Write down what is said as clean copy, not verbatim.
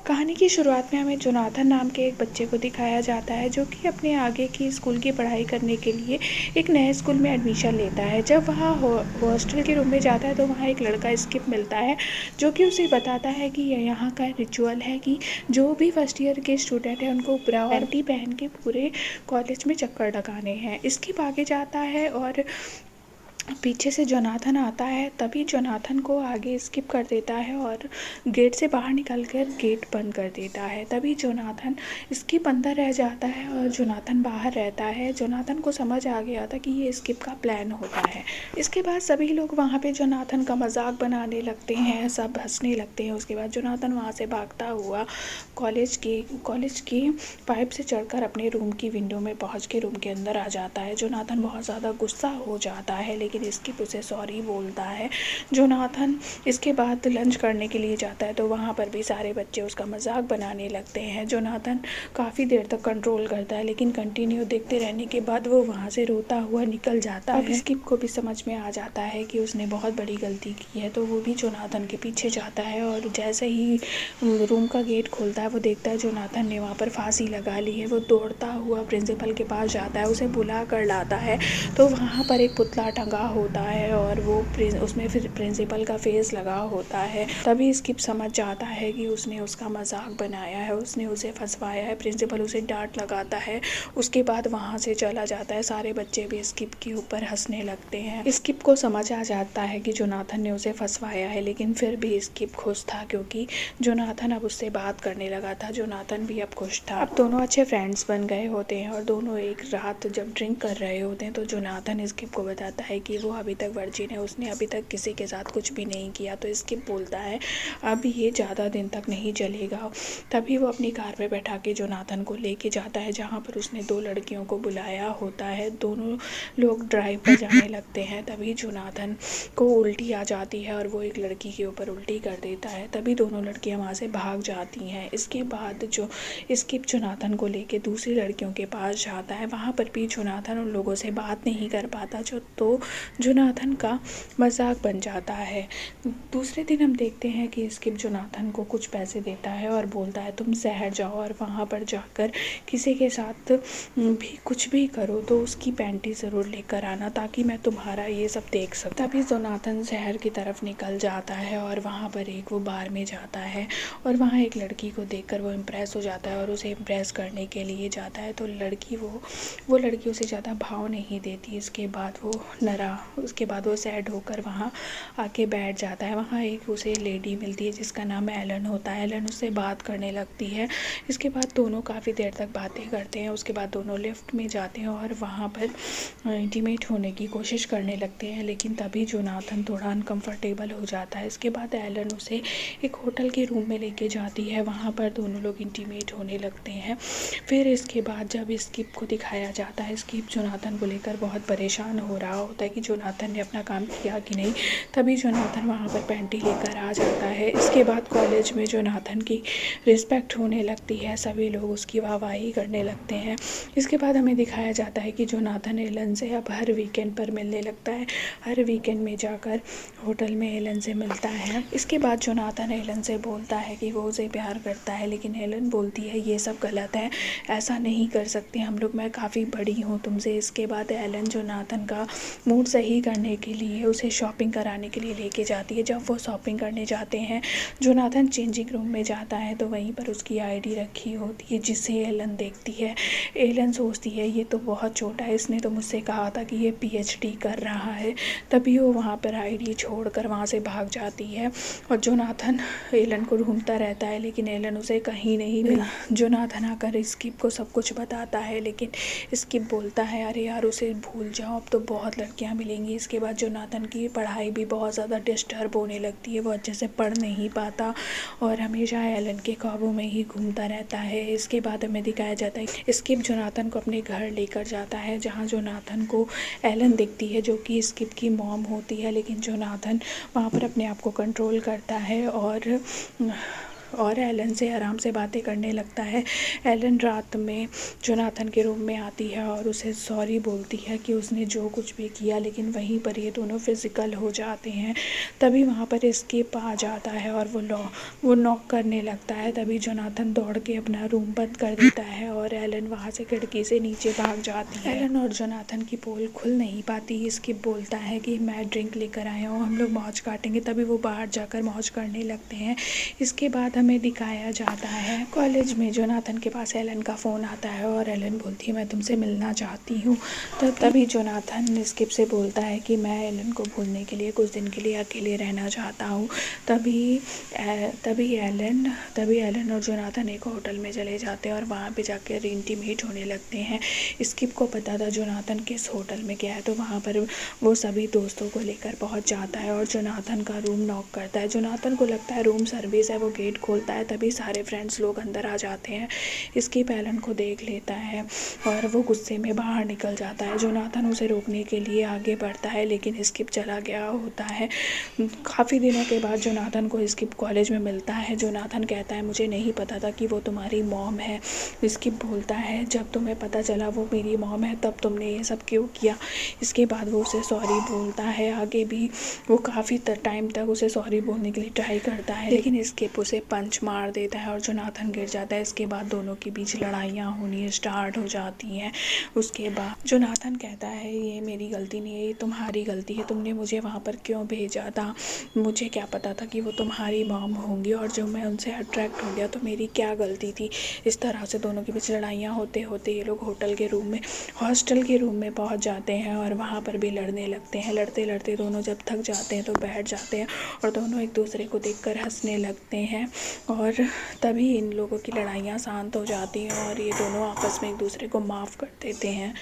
कहानी की शुरुआत में हमें जोनाथन नाम के एक बच्चे को दिखाया जाता है जो कि अपने आगे की स्कूल की पढ़ाई करने के लिए एक नए स्कूल में एडमिशन लेता है। जब वह हॉस्टल के रूम में जाता है तो वहाँ एक लड़का स्किप मिलता है जो कि उसे बताता है कि यहाँ का रिचुअल है कि जो भी फर्स्ट ईयर के स्टूडेंट हैं उनको ब्रा और पैंटी पहन के पूरे कॉलेज में चक्कर लगाने हैं। स्किप आगे जाता है और पीछे से जोनाथन आता है, तभी जोनाथन को आगे स्किप कर देता है और गेट से बाहर निकलकर गेट बंद कर देता है। तभी जोनाथन स्किप अंदर रह जाता है और जोनाथन बाहर रहता है। जोनाथन को समझ आ गया था कि ये स्किप का प्लान होता है। इसके बाद सभी लोग वहाँ पे जोनाथन का मजाक बनाने लगते हैं, सब हंसने लगते हैं। उसके बाद जोनाथन वहाँ से भागता हुआ कॉलेज की पाइप से चढ़कर अपने रूम की विंडो में पहुँच के रूम के अंदर आ जाता है। जोनाथन बहुत ज़्यादा गुस्सा हो जाता है लेकिन स्किप उसे सॉरी बोलता है। जोनाथन इसके बाद लंच करने के लिए जाता है तो वहाँ पर भी सारे बच्चे उसका मजाक बनाने लगते हैं। जोनाथन काफ़ी देर तक कंट्रोल करता है लेकिन कंटिन्यू देखते रहने के बाद वो वहाँ से रोता हुआ निकल जाता है। अब स्किप को भी समझ में आ जाता है कि उसने बहुत बड़ी गलती की है तो वो भी जोनाथन के पीछे जाता है और जैसे ही रूम का गेट खोलता है वो देखता है जोनाथन ने वहाँ पर फांसी लगा ली है। वो दौड़ता हुआ प्रिंसिपल के पास जाता है, उसे बुला कर लाता है तो वहाँ पर एक पुतला टंगा होता है और वो उसमें फिर प्रिंसिपल का फेस लगा होता है। तभी स्किप समझ जाता है कि उसने उसका मजाक बनाया है, उसने उसे फंसवाया है। प्रिंसिपल उसे डांट लगाता है, उसके बाद वहाँ से चला जाता है। सारे बच्चे भी स्किप के ऊपर हंसने लगते हैं। स्किप को समझ आ जाता है कि जोनाथन ने उसे फंसवाया है लेकिन फिर भी स्किप खुश था क्योंकि जोनाथन अब उससे बात करने लगा था। जोनाथन भी अब खुश था। अब दोनों अच्छे फ्रेंड्स बन गए होते हैं और दोनों एक रात जब ड्रिंक कर रहे होते हैं तो जोनाथन स्किप को बताता है कि वो अभी तक वर्जिन है, उसने अभी तक किसी के साथ कुछ भी नहीं किया। तो स्किप बोलता है अब ये ज़्यादा दिन तक नहीं चलेगा। तभी वो अपनी कार में बैठा के जोनाथन को लेके जाता है जहाँ पर उसने दो लड़कियों को बुलाया होता है। दोनों लोग ड्राइव पर जाने लगते हैं। तभी जोनाथन को उल्टी आ जाती है और वो एक लड़की के ऊपर उल्टी कर देता है। तभी दोनों लड़कियाँ वहाँ से भाग जाती हैं। इसके बाद जो स्किप जोनाथन को लेके दूसरी लड़कियों के पास जाता है, वहाँ पर भी जोनाथन उन लोगों से बात नहीं कर पाता तो जोनाथन का मजाक बन जाता है। दूसरे दिन हम देखते हैं कि स्किप जोनाथन को कुछ पैसे देता है और बोलता है तुम शहर जाओ और वहाँ पर जाकर किसी के साथ भी कुछ भी करो तो उसकी पैंटी ज़रूर लेकर आना ताकि मैं तुम्हारा ये सब देख सकूं। तभी जोनाथन शहर की तरफ निकल जाता है और वहाँ पर एक वो बार में जाता है और वहाँ एक लड़की को देखकर वो इम्प्रेस हो जाता है और उसे इम्प्रेस करने के लिए जाता है तो लड़की वो लड़की उसे ज़्यादा भाव नहीं देती। उसके बाद वो सैड होकर वहाँ आके बैठ जाता है। वहाँ एक उसे लेडी मिलती है जिसका नाम एलन होता है। एलन उससे बात करने लगती है। इसके बाद दोनों काफ़ी देर तक बातें करते हैं। उसके बाद दोनों लिफ्ट में जाते हैं और वहाँ पर इंटीमेट होने की कोशिश करने लगते हैं लेकिन तभी जोनाथन थोड़ा अनकंफर्टेबल हो जाता है। इसके बाद एलन उसे एक होटल के रूम में लेके जाती है, वहाँ पर दोनों लोग इंटीमेट होने लगते हैं। फिर इसके बाद जब स्किप को दिखाया जाता है, स्किप जोनाथन को लेकर बहुत परेशान हो रहा होता है कि जोनाथन ने अपना काम किया कि नहीं। तभी जोनाथन वहाँ पर पैंटी लेकर आ जाता है। इसके बाद कॉलेज में जोनाथन की रिस्पेक्ट होने लगती है, सभी लोग उसकी वाहवाही करने लगते हैं। इसके बाद हमें दिखाया जाता है कि जोनाथन एलन से अब हर वीकेंड पर मिलने लगता है, हर वीकेंड में जाकर होटल में एलन से मिलता है। इसके बाद जोनाथन एलन से बोलता है कि वो उसे प्यार करता है लेकिन एलन बोलती है ये सब गलत है, ऐसा नहीं कर सकते हम लोग, मैं काफ़ी बड़ी हूँ तुमसे। इसके बाद एलन जोनाथन का मूड सही करने के लिए उसे शॉपिंग कराने के लिए लेके जाती है। जब वो शॉपिंग करने जाते हैं, जोनाथन चेंजिंग रूम में जाता है तो वहीं पर उसकी आईडी रखी होती है जिसे एलन देखती है। एलन सोचती है ये तो बहुत छोटा है, इसने तो मुझसे कहा था कि ये पीएचडी कर रहा है। तभी वो वहाँ पर आईडी छोड़कर वहाँ से भाग जाती है और जोनाथन एलन को ढूंढता रहता है लेकिन एलन उसे कहीं नहीं मिला। जोनाथन आकर स्किप को सब कुछ बताता है लेकिन स्किप बोलता है अरे यार उसे भूल जाओ, अब तो बहुत लड़कियां मिलेंगी। इसके बाद जोनाथन की पढ़ाई भी बहुत ज़्यादा डिस्टर्ब होने लगती है, वो अच्छे से पढ़ नहीं पाता और हमेशा एलन के ख्वाबों में ही घूमता रहता है। इसके बाद हमें दिखाया जाता है स्किप जोनाथन को अपने घर लेकर जाता है जहाँ जोनाथन को एलन दिखती है जो कि स्किप की मॉम होती है लेकिन जोनाथन वहाँ पर अपने आप को कंट्रोल करता है और और एलन से आराम से बातें करने लगता है। एलन रात में जोनाथन के रूम में आती है और उसे सॉरी बोलती है कि उसने जो कुछ भी किया, लेकिन वहीं पर ये दोनों फिज़िकल हो जाते हैं। तभी वहाँ पर स्किप आ जाता है और वो नॉक करने लगता है। तभी जोनाथन दौड़ के अपना रूम बंद कर देता है और एलन वहाँ से खिड़की से नीचे भाग जाती है। एलन और जोनाथन की पोल खुल नहीं पाती। स्किप बोलता है कि मैं ड्रिंक लेकर आया हूँ, हम लोग मौज काटेंगे। तभी वो बाहर जाकर मौज करने लगते हैं। इसके बाद हमें दिखाया जाता है कॉलेज में जोनाथन के पास एलन का फ़ोन आता है और एलन बोलती है मैं तुमसे मिलना चाहती हूँ। तभी जोनाथन स्किप से बोलता है कि मैं एलन को भूलने के लिए कुछ दिन के लिए अकेले रहना चाहता हूँ। तभी एलन और जोनाथन एक होटल में चले जाते हैं और वहाँ पे जाकर इंटीमेट होने लगते हैं। स्किप को पता था जोनाथन किस होटल में गया है, तो वहाँ पर वो सभी दोस्तों को लेकर पहुँच जाता है और जोनाथन का रूम नॉक करता है। जोनाथन को लगता है रूम सर्विस है, वो गेट खोलता है। तभी सारे फ्रेंड्स लोग अंदर आ जाते हैं। स्किप एलन को देख लेता है और वो गुस्से में बाहर निकल जाता है। जोनाथन उसे रोकने के लिए आगे बढ़ता है, लेकिन स्किप चला गया होता है। काफ़ी दिनों के बाद जोनाथन को स्किप कॉलेज में मिलता है। जोनाथन कहता है मुझे नहीं पता था कि वो तुम्हारी मॉम है। स्किप बोलता है जब तुम्हें पता चला वो मेरी मॉम है तब तुमने ये सब क्यों किया। इसके बाद वो उसे सॉरी बोलता है। आगे भी वो काफ़ी टाइम तक उसे सॉरी बोलने के लिए ट्राई करता है, लेकिन स्किप उसे पंच मार देता है और जोनाथन गिर जाता है। इसके बाद दोनों के बीच लड़ाइयाँ होनी स्टार्ट हो जाती हैं। उसके बाद जोनाथन कहता है ये मेरी गलती नहीं है, ये तुम्हारी गलती है, तुमने मुझे वहाँ पर क्यों भेजा था, मुझे क्या पता था कि वो तुम्हारी मॉम होंगी, और जब मैं उनसे अट्रैक्ट हो गया तो मेरी क्या गलती थी। इस तरह से दोनों के बीच लड़ाइयाँ होते होते ये लोग हॉस्टल के रूम में पहुँच जाते हैं और वहाँ पर भी लड़ने लगते हैं। लड़ते लड़ते दोनों जब थक जाते हैं तो बैठ जाते हैं और दोनों एक दूसरे को देखकर हंसने लगते हैं और तभी इन लोगों की लड़ाइयाँ शांत हो जाती हैं और ये दोनों आपस में एक दूसरे को माफ़ कर देते हैं।